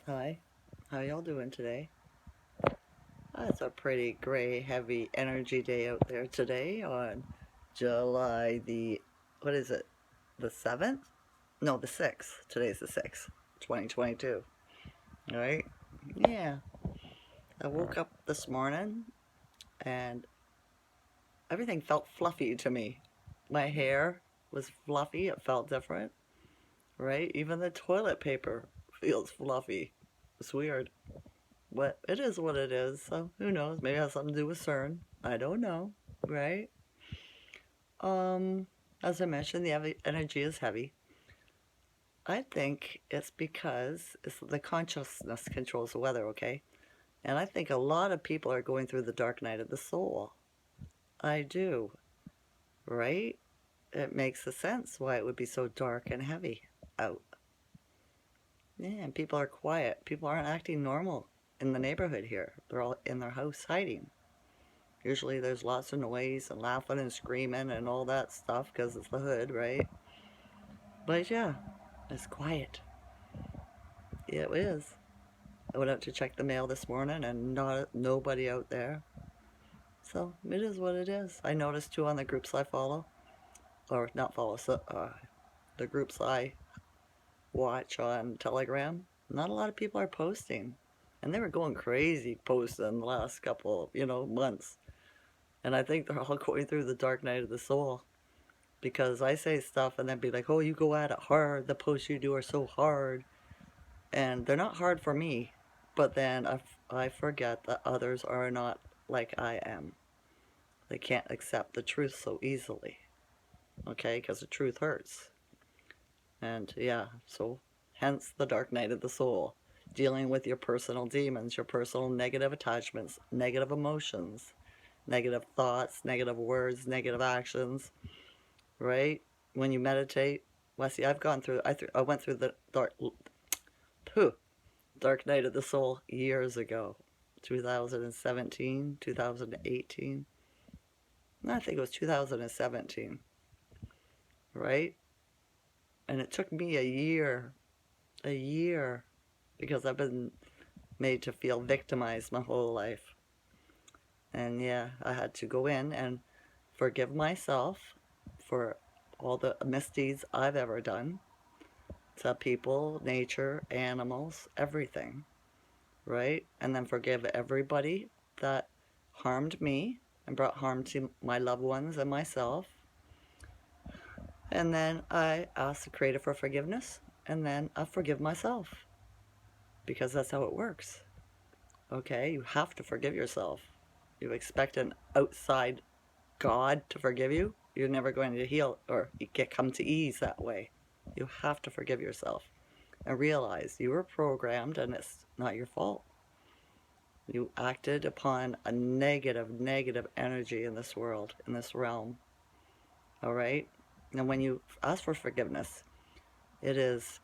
Hi, how y'all doing today? It's a pretty gray, heavy energy day out there today on July the, what is it, the 7th? No, the 6th. Today's the 6th, 2022. All right? Yeah. I woke up this morning and everything felt fluffy to me. My hair was fluffy, it felt different, right? Even the toilet paper feels fluffy. It's weird. But it is what it is, so who knows? Maybe it has something to do with CERN. I don't know, right? Um, as I mentioned, the energy is heavy. I think it's because the consciousness controls the weather, okay? And I think a lot of people are going through the dark night of the soul. I do, right? It makes a sense why it would be so dark and heavy out. Yeah, and people are quiet. People aren't acting normal in the neighborhood here. They're all in their house hiding. Usually there's lots of noise and laughing and screaming and all that stuff because it's the hood, right? But yeah, it's quiet. Yeah, it is. I went out to check the mail this morning and nobody out there. So it is what it is. I noticed too on the groups I follow, or not follow, so, the groups I watch on Telegram, not a lot of people are posting. And they were going crazy posting the last couple, months. And I think they're all going through the dark night of the soul. Because I say stuff and then be like, oh, you go at it hard. The posts you do are so hard. And they're not hard for me. But then I forget that others are not like I am. They can't accept the truth so easily. Okay? Because the truth hurts. And yeah, so hence the dark night of the soul. Dealing with your personal demons, your personal negative attachments, negative emotions, negative thoughts, negative words, negative actions, right? When you meditate, well, see, I've gone through, I went through the dark night of the soul years ago, 2017, 2018. No, I think it was 2017, right? And it took me a year, because I've been made to feel victimized my whole life. And yeah, I had to go in and forgive myself for all the misdeeds I've ever done to people, nature, animals, everything, right? And then forgive everybody that harmed me and brought harm to my loved ones and myself. And then I ask the Creator for forgiveness, and then I forgive myself because that's how it works. Okay? You have to forgive yourself. You expect an outside God to forgive you, you're never going to heal or come to ease that way. You have to forgive yourself and realize you were programmed and it's not your fault. You acted upon a negative energy in this world, in this realm. All right? And when you ask for forgiveness, it is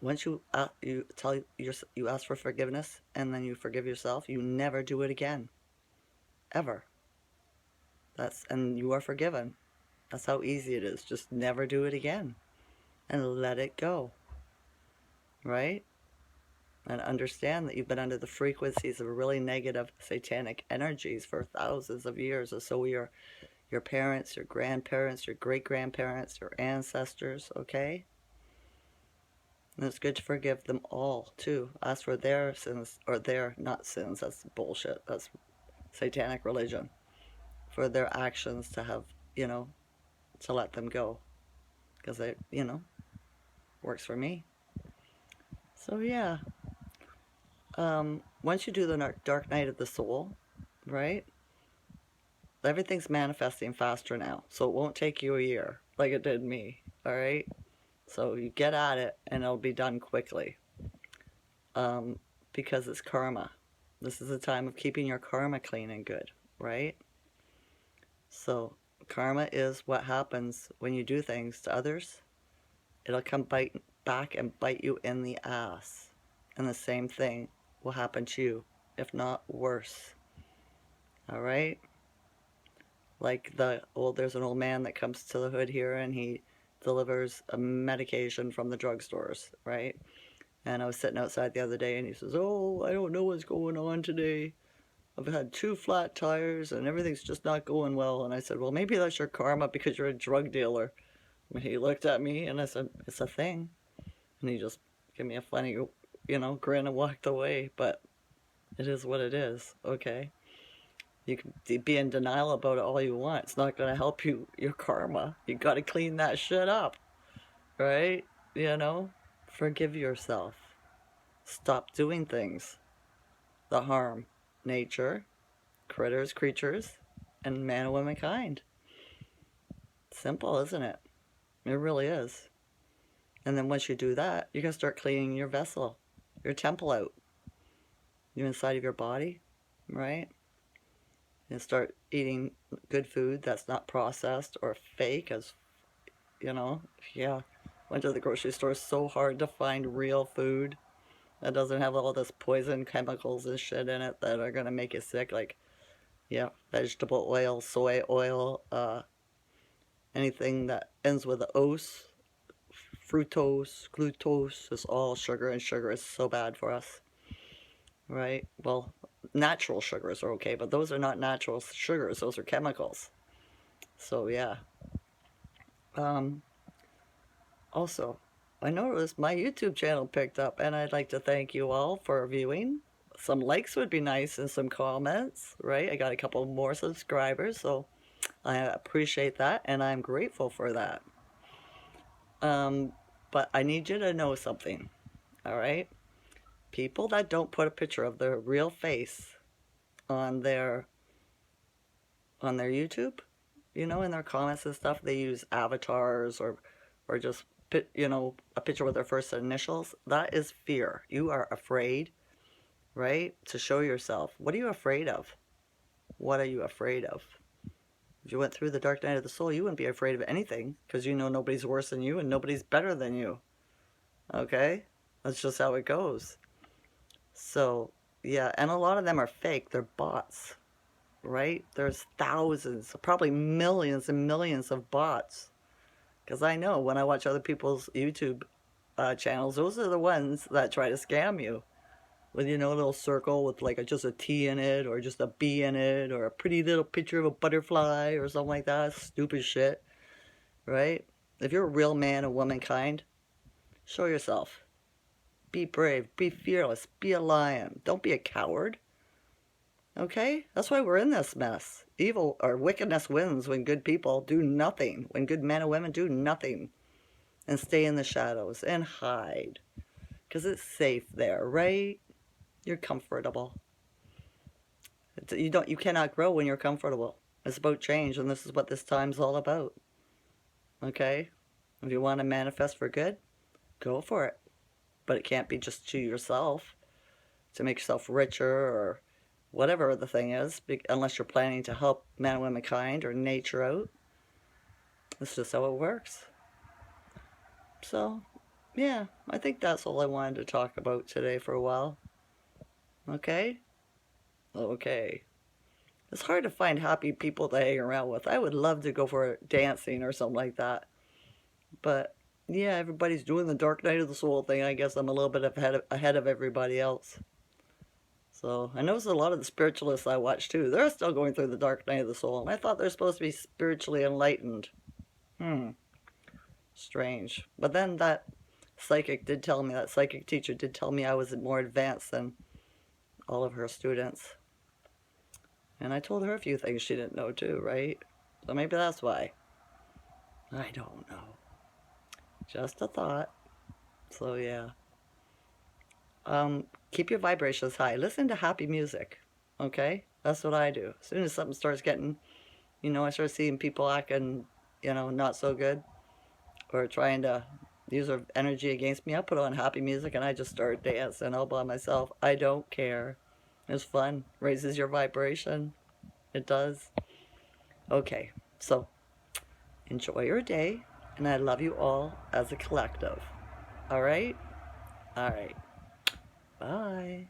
once you ask for forgiveness and then you forgive yourself, you never do it again, ever. And you are forgiven. That's how easy it is. Just never do it again and let it go, right? And understand that you've been under the frequencies of really negative satanic energies for thousands of years, or so your parents, your grandparents, your great-grandparents, your ancestors, okay? And it's good to forgive them all, too. Ask for their sins, or their, not sins, that's bullshit, that's satanic religion, for their actions to have, to let them go. Because it, works for me. So, yeah. Once you do the dark night of the soul, right? Everything's manifesting faster now, so it won't take you a year like it did me. All right, so you get at it, and it'll be done quickly. Because it's karma. This is a time of keeping your karma clean and good, right? So karma is what happens when you do things to others. It'll come back and bite you in the ass, and the same thing will happen to you, if not worse. All right. Like there's an old man that comes to the hood here and he delivers a medication from the drugstores, right? And I was sitting outside the other day and he says, "Oh, I don't know what's going on today. I've had 2 flat tires and everything's just not going well." And I said, "Well, maybe that's your karma because you're a drug dealer." And he looked at me and I said, "It's a thing." And he just gave me a funny, grin and walked away. But it is what it is, okay? You can be in denial about it all you want. It's not going to help your karma. You got to clean that shit up, right? Forgive yourself. Stop doing things that harm nature, critters, creatures, and man and womankind. Simple, isn't it? It really is. And then once you do that, you can start cleaning your vessel, your temple out, your inside of your body, right? And start eating good food that's not processed or fake, yeah. Went to the grocery store, so hard to find real food that doesn't have all this poison chemicals and shit in it that are gonna make you sick, like, yeah, vegetable oil, soy oil, anything that ends with a ose, fructose, glucose, is all sugar, and sugar is so bad for us, right? Well, natural sugars are okay, but those are not natural sugars, those are chemicals. So yeah. Also, I noticed my YouTube channel picked up, and I'd like to thank you all for viewing. Some likes would be nice and some comments, right? I got a couple more subscribers, so I appreciate that, and I'm grateful for that. But I need you to know something, all right? People that don't put a picture of their real face on their YouTube, in their comments and stuff, they use avatars or just a picture with their first initials. That is fear. You are afraid, right? To show yourself. What are you afraid of? What are you afraid of? If you went through the dark night of the soul, you wouldn't be afraid of anything because nobody's worse than you and nobody's better than you. Okay? That's just how it goes. So, yeah, and a lot of them are fake. They're bots, right? There's thousands, probably millions and millions of bots. Because I know when I watch other people's YouTube channels, those are the ones that try to scam you. With, a little circle with like just a T in it, or just a B in it, or a pretty little picture of a butterfly or something like that. Stupid shit, right? If you're a real man or womankind, show yourself. Be brave, be fearless, be a lion. Don't be a coward. Okay? That's why we're in this mess. Evil or wickedness wins when good people do nothing. When good men and women do nothing. And stay in the shadows and hide. Because it's safe there, right? You're comfortable. You cannot grow when you're comfortable. It's about change, and this is what this time's all about. Okay? If you want to manifest for good, go for it. But it can't be just to yourself, to make yourself richer or whatever the thing is, unless you're planning to help man and womankind or nature out. That's just how it works. So, yeah, I think that's all I wanted to talk about today for a while. Okay? Okay. It's hard to find happy people to hang around with. I would love to go for dancing or something like that. But, yeah, everybody's doing the dark night of the soul thing. I guess I'm a little bit ahead of everybody else. So, I noticed a lot of the spiritualists I watch too, they're still going through the dark night of the soul. And I thought they're supposed to be spiritually enlightened. Strange. But then that psychic teacher did tell me I was more advanced than all of her students. And I told her a few things she didn't know too, right? So maybe that's why. I don't know. Just a thought. So yeah. Keep your vibrations high. Listen to happy music. Okay? That's what I do. As soon as something starts getting, I start seeing people acting, not so good, or trying to use their energy against me, I put on happy music and I just start dancing all by myself. I don't care. It's fun. Raises your vibration. It does. Okay, so enjoy your day, and I love you all as a collective. All right? All right. Bye.